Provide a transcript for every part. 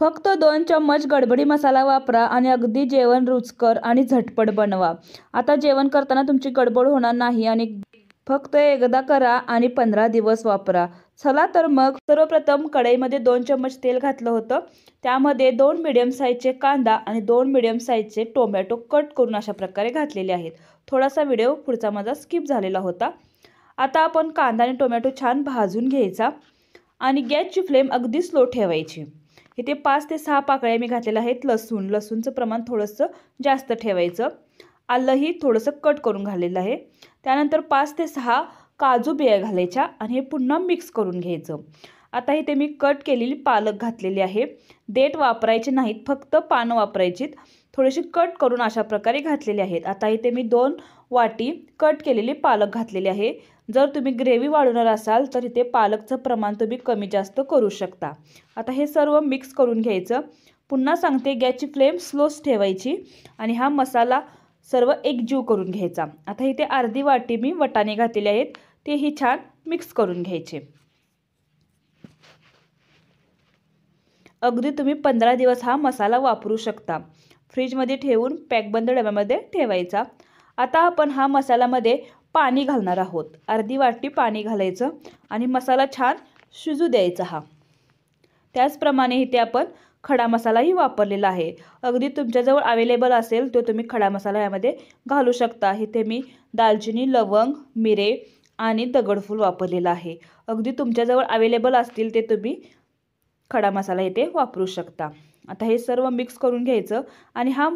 फक्त 2 चम्मच गडबडी मसाला वापरा आणि अगदी जेवण रुचकर आणि झटपट बनवा। आता जेवण करताना तुमची गडबड होणार नाही आणि फक्त एकदा करा आणि 15 दिवस वापरा। चला तर मग सर्वप्रथम कढईमध्ये 2 चम्मच तेल घातलं होतं। त्यामध्ये 2 मीडियम साईजचे कांदा आणि 2 मीडियम साईजचे टोमॅटो कट करून अशा प्रकारे घातलेले आहेत। थोडासा व्हिडिओ पुढचा माझा स्किप झालेला होता। आता आपण कांदा आणि टोमॅटो छान भाजून घ्यायचा आणि गॅसची फ्लेम अगदी स्लो ठेवायची। इथे 5 ते 6 पाकळ्या मी घातलेल्या आहेत लसूणचं प्रमाण थोडंसं जास्त ठेवायचं। आलंही थोडंसं कट करून घातलेलं आहे। त्यानंतर 5 ते 6 काजू बिया घालायच्या आणि हे पुन्हा मिक्स करून घ्यायचं। आता इथे मी कट केलेली पालक घातलेली आहे। देठ वापरायचे नाहीत, फक्त पानं वापरायचीत। थोडीशी कट करून अशा प्रकारे घातलेली आहेत। आता इथे मी 2 वाटी कट केलेली पालक घातलेली आहे। जर तुम्ही ग्रेव्ही वाढवणार असाल तर इथे पालकचं प्रमाण तुम्ही कमी जास्त करू शकता। आता हे सर्व मिक्स करून घ्यायचं। पुन्हा सांगते, गॅसची फ्लेम स्लोच ठेवायची आणि हा मसाला सर्व एकजीव करून घ्यायचा। आता इथे अर्धी वाटी मी वाटाणे घातलेले आहेत, तेही छान मिक्स करून घ्यायचे। अगदी तुम्ही 15 दिवस हा मसाला वापरू शकता। फ्रीजमध्ये ठेवून पॅकबंद डब्यामध्ये ठेवायचा। आता आपण हा मसाल्यामध्ये पाणी घालणार आहोत। अर्धी वाटी पाणी घालायचं आणि मसाला छान शिजू द्यायचा हा। त्याचप्रमाणे इथे आपण खडा मसालाही वापरलेला आहे। अगदी तुमच्याजवळ अवेलेबल असेल तो तुम्ही खडा मसाला यामध्ये घालू शकता। इथे मी दालचिनी, लवंग, मिरे आणि दगडफूल वापरलेला आहे। अगदी तुमच्याजवळ अवेलेबल असतील ते तुम्ही खडा मसाला इथे वापरू शकता। आता हे सर्व मिक्स करून घ्यायचं आणि हा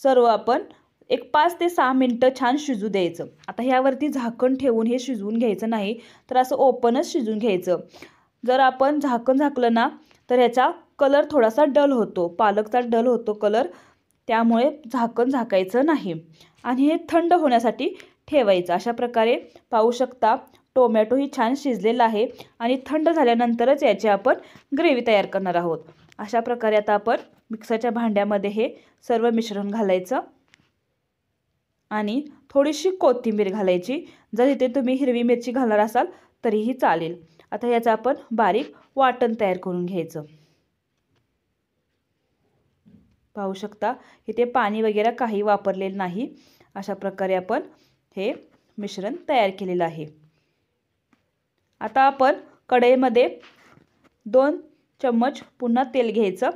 सर्व आपण एक 5 ते 6 मिनिटं छान शिजू द्यायचं। आता ह्यावरती झाकण ठेवून हे शिजवून घ्यायचं नाही, तर असं ओपनच शिजवून घ्यायचं। जर आपण झाकण झाकलं ना तर ह्याचा कलर थोडासा डल होतो, पालकचा डल होतो कलर, त्यामुळे झाकण झाकायचं नाही आणि हे थंड होण्यासाठी ठेवायचं। अशा प्रकारे पाहू शकता टोमॅटोही छान शिजलेला आहे आणि थंड झाल्यानंतरच याची आपण ग्रेव्ही तयार करणार आहोत। अशा प्रकारे आता आपण मिक्सरच्या भांड्यामध्ये हे सर्व मिश्रण घालायचं आणि थोडीशी कोथिंबीर घालायची। जर इथे तुम्ही हिरवी मिरची घालणार असाल तरीही चालेल। आता याचं आपण बारीक वाटण तयार करून घ्यायचं। पाहू शकता इथे पाणी वगैरे काही वापरलेलं नाही। अशा प्रकारे आपण हे मिश्रण तयार केलेलं आहे। आता आपण कढईमध्ये 2 चम्मच पुन्हा तेल घ्यायचं।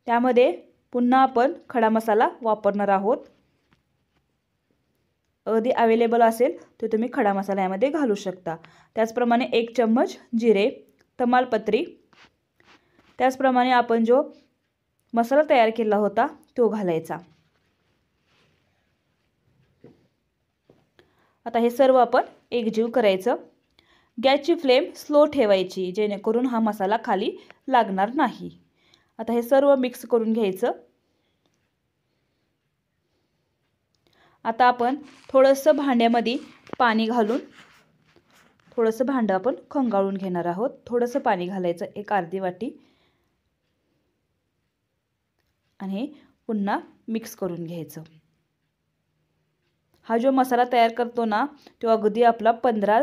त्यामध्ये पुन्हा आपण खडा मसाला वापरणार आहोत। अगदी अवेलेबल असेल तर तुम्ही खडा मसाला यामध्ये घालू शकता। त्याचप्रमाणे 1 चम्मच जिरे, तमालपत्री, त्याचप्रमाणे आपण जो मसाला तयार केला होता तो घालायचा। आता हे सर्व आपण एकजीव करायचं। गॅसची फ्लेम स्लो ठेवायची जेणेकरून हा मसाला खाली लागणार नाही। आता हे सर्व मिक्स करून घ्यायचं। आता आपण थोडंसं भांड्यामध्ये पाणी घालून थोडंसं भांडं आपण खंगाळून घेणार आहोत। थोडंसं पाणी घालायचं, एक अर्धी वाटी, आणि पुन्हा मिक्स करून घ्यायचं। हा जो मसाला तयार करतो ना तो अगदी आपला 15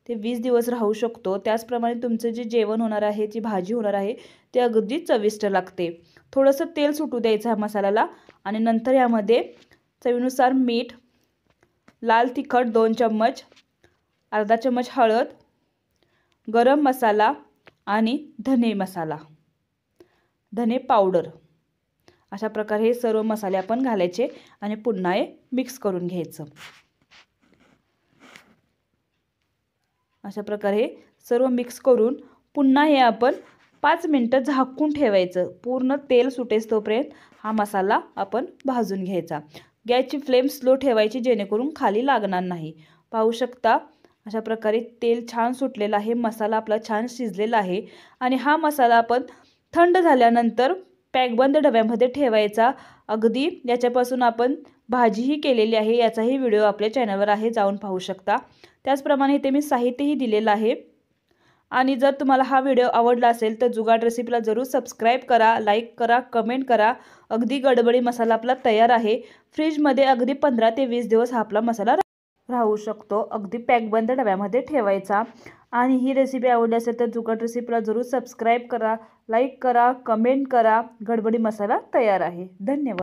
ते 20 दिवस राहू शकतो। त्याचप्रमाणे तुमचं जे जेवण होणार आहे, जी भाजी होणार आहे ते अगदी चविष्ट लागते। थोडंसं तेल सुटू द्यायचं हा मसाल्याला आणि नंतर यामध्ये चवीनुसार मीठ, लाल तिखट 2 चम्मच, अर्धा चम्मच हळद, गरम मसाला आणि धने मसाला, धने पावडर, अशा प्रकारे हे सर्व मसाले आपण घालायचे आणि पुन्हा हे मिक्स करून घ्यायचं। अशा प्रकारे सर्व मिक्स करून पुन्हा हे आपण 5 मिनिटं झाकून ठेवायचं। पूर्ण तेल सुटेस तोपर्यंत हा मसाला आपण भाजून घ्यायचा। गॅसची फ्लेम स्लो ठेवायची जेणेकरून खाली लागणार नाही। पाहू शकता अशा प्रकारे तेल छान सुटलेलं आहे, मसाला आपला छान शिजलेला आहे आणि हा मसाला आपण थंड झाल्यानंतर पॅकबंद डब्यामध्ये ठेवायचा। अगदी याच्यापासून आपण भाजीही केलेली आहे, याचाही व्हिडिओ आपल्या चॅनलवर आहे, जाऊन पाहू शकता। त्याचप्रमाणे इथे मी साहित्यही दिलेलं आहे। आणि जर तुम्हाला हा व्हिडिओ आवडला असेल तर जुगाड रेसिपीला जरूर सबस्क्राईब करा, लाईक करा, कमेंट करा। अगदी गडबडी मसाला आपला तयार आहे। फ्रीजमध्ये अगदी 15 ते 20 दिवस हा आपला मसाला राहू शकतो. अगदी पॅकबंद डब्यामध्ये ठेवायचा. आणि ही रेसिपी आवडली असेल तर जुगाट रेसिपीला जरूर सबस्क्राईब करा, लाईक करा, कमेंट करा. गडबडी मसाला तयार आहे. धन्यवाद.